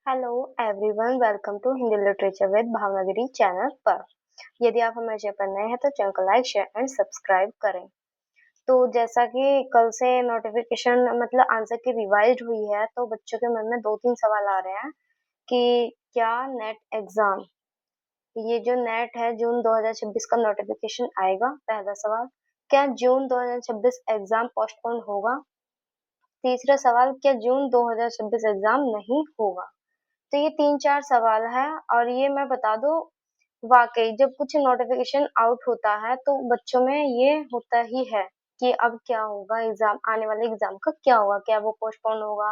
Hello everyone, welcome to Hindi literature with Bhavnagiri channel पर। यदि आप हमारे चैनल पर नए हैं तो चैनल को लाइक शेयर एंड सब्सक्राइब करें। तो जैसा कि कल से नोटिफिकेशन मतलब आंसर की रिवाइज हुई है, तो बच्चों के मन में दो तीन सवाल आ रहे हैं कि क्या नेट एग्जाम, ये जो नेट है जून 2026 का नोटिफिकेशन आएगा। पहला सवाल, क्या जून 2026 एग्जाम पोस्टपोन होगा। तीसरा सवाल, क्या जून 2026 एग्जाम नहीं होगा। तो ये 3-4 सवाल हैं और ये मैं बता दूँ, वाक़ई जब कुछ नोटिफ़िकेशन आउट होता है तो बच्चों में ये होता ही है कि अब क्या होगा, एग्ज़ाम आने वाले एग्ज़ाम का क्या होगा? क्या वो पोस्टपोन होगा,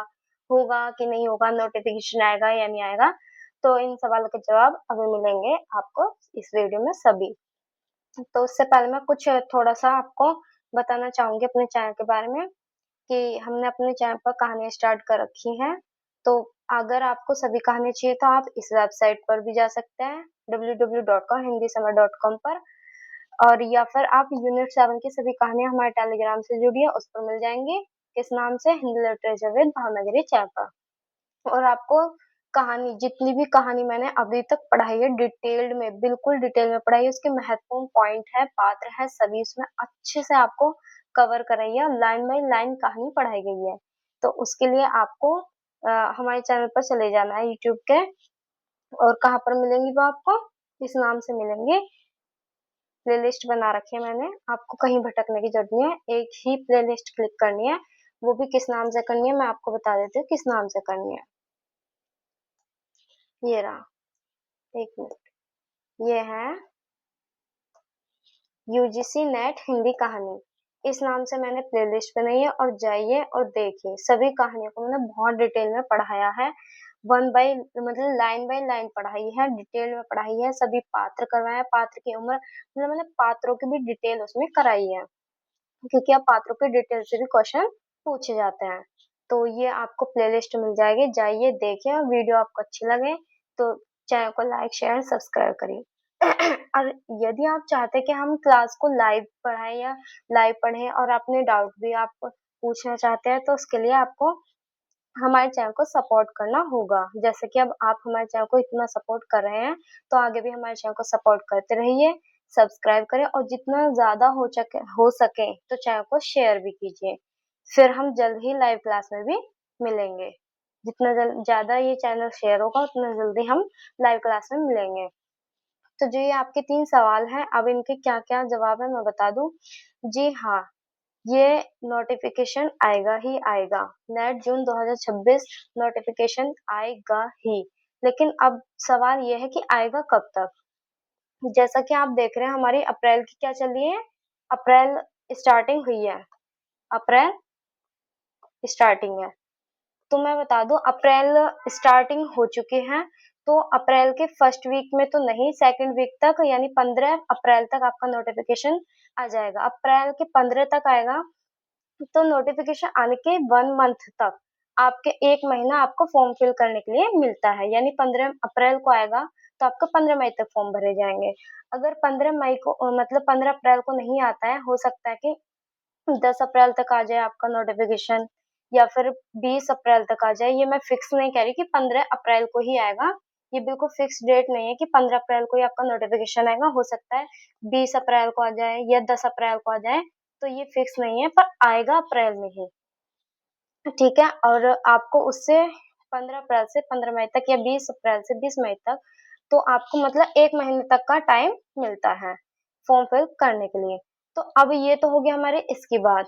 होगा कि नहीं होगा, नोटिफ़िकेशन आएगा या नहीं आएगा? तो इन सवालों के जवाब अभी मिलेंगे आपको इस वीडियो में सभी। तो उससे पहले मैं कुछ थोड़ा-सा आपको बताना चाहूँगी अपने चैनल के बारे में। कि हमने अपने चैनल पर कहानियाँ स्टार्ट कर रखी हैं, तो अगर आपको सभी कहानियाँ चाहिए तो आप इस वेबसाइट पर भी जा सकते हैं www.hindisummer.com पर, और या फिर आप यूनिट 7 की सभी कहानियाँ हमारे टेलीग्राम से जुड़ी है उस पर मिल जाएंगी। किस नाम से? Hindi literature with Bhavnagiri channel पर। और आपको कहानी, जितनी भी कहानी मैंने अभी तक पढ़ाई है डिटेल्ड में, बिल्कुल डिटेल में पढ़ाई है, उसके महत्वपूर्ण पॉइंट है, पात्र है, सभी उसमें अच्छे से आपको कवर कराई है, लाइन बाय लाइन कहानी पढ़ाई गई है। तो उसके लिए आपको हमारे चैनल पर चले जाना है यूट्यूब के। और कहाँ पर मिलेंगी वो आपको? इस नाम से मिलेंगी। प्लेलिस्ट बना रखी है मैंने, आपको कहीं भटकने की जरूरत नहीं है, एक ही प्लेलिस्ट क्लिक करनी है। वो भी किस नाम से करनी है मैं आपको बता देती हूँ किस नाम से करनी है। ये रहा, एक मिनट, ये है यूजीसी नेट हिंदी कहानी। इस नाम से मैंने प्लेलिस्ट बनाई है और जाइए और देखिए, सभी कहानियों को मैंने बहुत डिटेल में पढ़ाया है, वन बाय मतलब लाइन बाय लाइन पढ़ाई है, डिटेल में पढ़ाई है, सभी पात्र करवाए हैं, पात्र की उम्र मतलब मैंने पात्रों की भी डिटेल उसमें कराई है, क्योंकि अब पात्रों के डिटेल से भी क्वेश्चन पूछे जाते हैं। तो ये आपको प्लेलिस्ट मिल जाएगी, जाइए देखिए, और वीडियो आपको अच्छी लगे तो चैनल को लाइक शेयर सब्सक्राइब करिए। और यदि आप चाहते हैं कि हम क्लास को लाइव पढ़ाएं या लाइव पढ़ें और अपने डाउट भी आप पूछना चाहते हैं, तो उसके लिए आपको हमारे चैनल को सपोर्ट करना होगा। जैसे कि अब आप हमारे चैनल को इतना सपोर्ट कर रहे हैं, तो आगे भी हमारे चैनल को सपोर्ट करते रहिए, सब्सक्राइब करें और जितना ज़्यादा हो सके तो चैनल को शेयर भी कीजिए। फिर हम जल्द ही लाइव क्लास में भी मिलेंगे। जितना ज़्यादा ये चैनल शेयर होगा उतना जल्दी हम लाइव क्लास में मिलेंगे। तो जो ये आपके 3 सवाल हैं, अब इनके क्या-क्या जवाब है मैं बता दूँ। जी हाँ, ये नोटिफिकेशन आएगा ही आएगा। नेट जून 2026 नोटिफिकेशन आएगा ही। लेकिन अब सवाल ये है कि आएगा कब तक? जैसा कि आप देख रहे हैं हमारी अप्रैल की क्या चल रही है? अप्रैल स्टार्टिंग हुई है। अप्रैल स्टार्टिंग है। तो मैं बता दूँ, अप्रैल स्टार्टिंग हो चुकी है, तो अप्रैल के फर्स्ट वीक में तो नहीं, सेकंड वीक तक यानी 15 अप्रैल तक आपका नोटिफिकेशन आ जाएगा। अप्रैल के 15 तक आएगा, तो नोटिफिकेशन आने के 1 मंथ तक आपके 1 महीना आपको फॉर्म फिल करने के लिए मिलता है, यानी 15 अप्रैल को आएगा तो आपका 15 मई तक फॉर्म भरे जाएंगे। अगर 15 मई को मतलब 15 अप्रैल को नहीं आता है, हो सकता है कि 10 अप्रैल तक आ जाए आपका नोटिफिकेशन, या फिर 20 अप्रैल तक आ जाए। ये मैं फिक्स नहीं कह रही कि 15 अप्रैल को ही आएगा, ये बिल्कुल फिक्स डेट नहीं है कि 15 अप्रैल को ही आपका नोटिफिकेशन आएगा। हो सकता है 20 अप्रैल को आ जाए या 10 अप्रैल को आ जाए, तो ये फिक्स नहीं है, पर आएगा अप्रैल में ही। ठीक है, और आपको उससे 15 अप्रैल से 15 मई तक या 20 अप्रैल से 20 मई तक, तो आपको मतलब 1 महीने तक का टाइम मिलता है फॉर्म फिल करने के लिए। तो अब ये तो हो गया हमारे इसकी बात।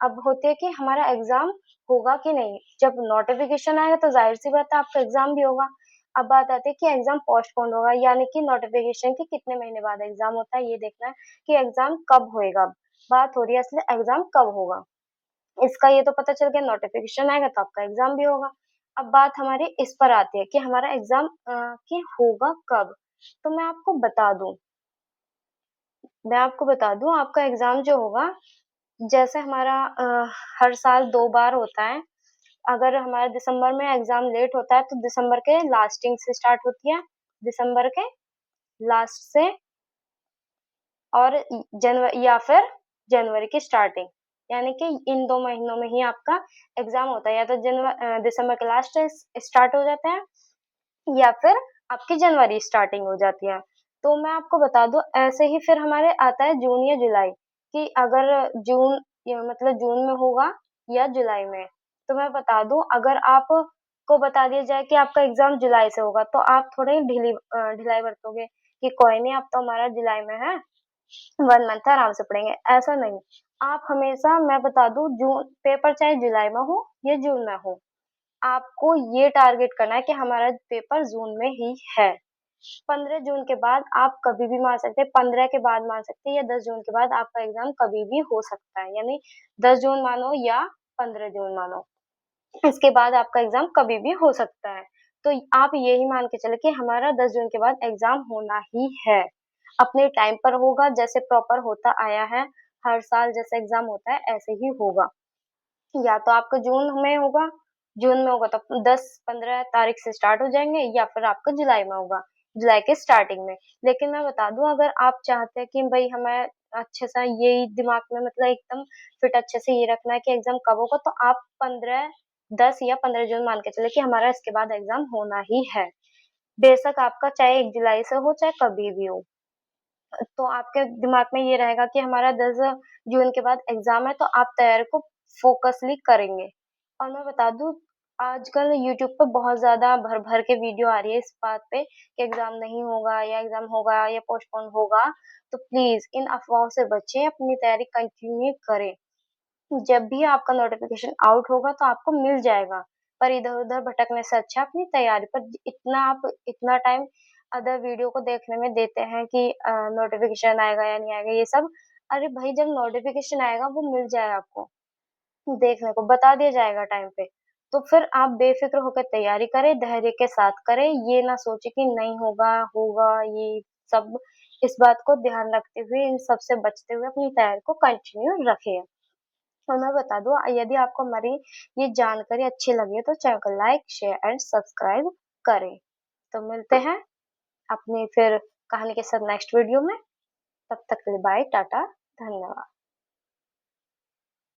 अब होती है कि हमारा एग्जाम होगा कि नहीं। जब नोटिफिकेशन आएगा तो जाहिर सी बात है आपका एग्जाम भी होगा। अब बात आती है कि एग्जाम पोस्टपोन होगा, यानी कि नोटिफिकेशन के कितने महीने बाद एग्जाम होता है, ये देखना है कि एग्जाम कब होएगा। बात हो रही है असली एग्जाम कब होगा, इसका ये तो पता चल गया, नोटिफिकेशन आएगा तो आपका एग्जाम भी होगा। अब बात हमारी इस पर आती है कि हमारा एग्जाम कि होगा कब। तो मैं आपको बता दूं आपका एग्जाम जो होगा, जैसे हमारा हर साल 2 बार होता है। अगर हमारा दिसंबर में एग्जाम लेट होता है तो दिसंबर के लास्टिंग से स्टार्ट होती है, दिसंबर के लास्ट से, और जनवरी या फिर जनवरी की स्टार्टिंग, यानी कि इन 2 महीनों में ही आपका एग्जाम होता है। या तो दिसंबर के लास्ट से स्टार्ट हो जाता है, या फिर आपकी जनवरी स्टार्टिंग हो जाती है। तो मैं आपको बता दूँ ऐसे ही फिर हमारे आता है जून या जुलाई कि अगर जून या मतलब जून में होगा या जुलाई में। तो मैं बता दूँ अगर आपको बता दिया जाए कि आपका एग्ज़ाम जुलाई से होगा तो आप थोड़े ढिलाई बरतोगे कि कोई नहीं अब तो हमारा जुलाई में है, 1 मंथ है आराम से पढ़ेंगे, ऐसा नहीं। आप हमेशा मैं बता दूँ जून पेपर चाहे जुलाई में हो या जून में हो, आपको ये टारगेट करना है कि हमारा पेपर जून में ही है। 15 जून के बाद आप कभी भी मार सकते हैं, 15 के बाद मार सकते हैं या 10 जून के बाद आपका एग्ज़ाम कभी भी हो सकता है। यानी 10 जून मानो या 15 जून मानो, इसके बाद आपका एग्ज़ाम कभी भी हो सकता है। तो आप यही मान के चलें कि हमारा 10 जून के बाद एग्ज़ाम होना ही है। अपने टाइम पर होगा, जैसे प्रॉपर होता आया है, हर साल जैसे एग्ज़ाम होता है, ऐसे ही होगा। या तो आपका जून में होगा तो 10-15 तारीख से स्टार्ट हो जाएँगे या फिर आपका जुलाई में होगा, जुलाई के स्टार्टिंग में। लेकिन मैं बता दूँ अगर आप चाहते हैं कि भई हमें अच्छे-सा यही दिमाग में मतलब एकदम फिट अच्छे से ये रखना है कि एग्ज़ाम कब होगा तो आप 10 या 15 जून मान के चलिए कि हमारा इसके बाद एग्ज़ाम होना ही है। बेशक आपका चाहे 1 जुलाई से हो, चाहे कभी भी हो। तो आपके दिमाग में ये रहेगा कि हमारा 10 जून के बाद एग्ज़ाम है तो आप तैयारी को फ़ोकसली करेंगे। और मैं बता दूँ आजकल यूट्यूब पे बहुत ज़्यादा भर-भर के वीडियो आ रही है इस बात पे कि एग्ज़ाम नहीं होगा या एग्ज़ाम होगा या पोस्टपोन होगा। तो प्लीज़ इन अफ़वाहों से बचें, अपनी तैयारी कंटिन्यू करें। जब भी आपका नोटिफ़िकेशन आउट होगा तो आपको मिल जाएगा, पर इधर-उधर भटकने से अच्छा अपनी तैयारी पर इतना टाइम अदर वीडियो को देखने में देते हैं कि नोटिफ़िकेशन आएगा या नहीं आएगा ये सब। अरे भाई जब नोटिफ़िकेशन आएगा वो मिल जाएगा आपको, देखने को बता दिया जाएगा टाइम पे। तो फिर आप बेफ़िक्र होकर तैयारी करें, धैर्य के साथ करें, ये ना सोचें कि नहीं होगा, होगा ये सब। इस बात को ध्यान रखते हुए, इन सब से बचते हुए अपनी तैयारी को कंटिन्यू रखें। और मैं बता दूँ यदि आपको हमारी ये जानकारी अच्छी लगी है तो चैनल को लाइक, शेयर एंड सब्सक्राइब करें। तो मिलते हैं अपनी फिर कहानी के साथ नेक्स्ट वीडियो में। तब तक के लिए बाय, टाटा, धन्यवाद।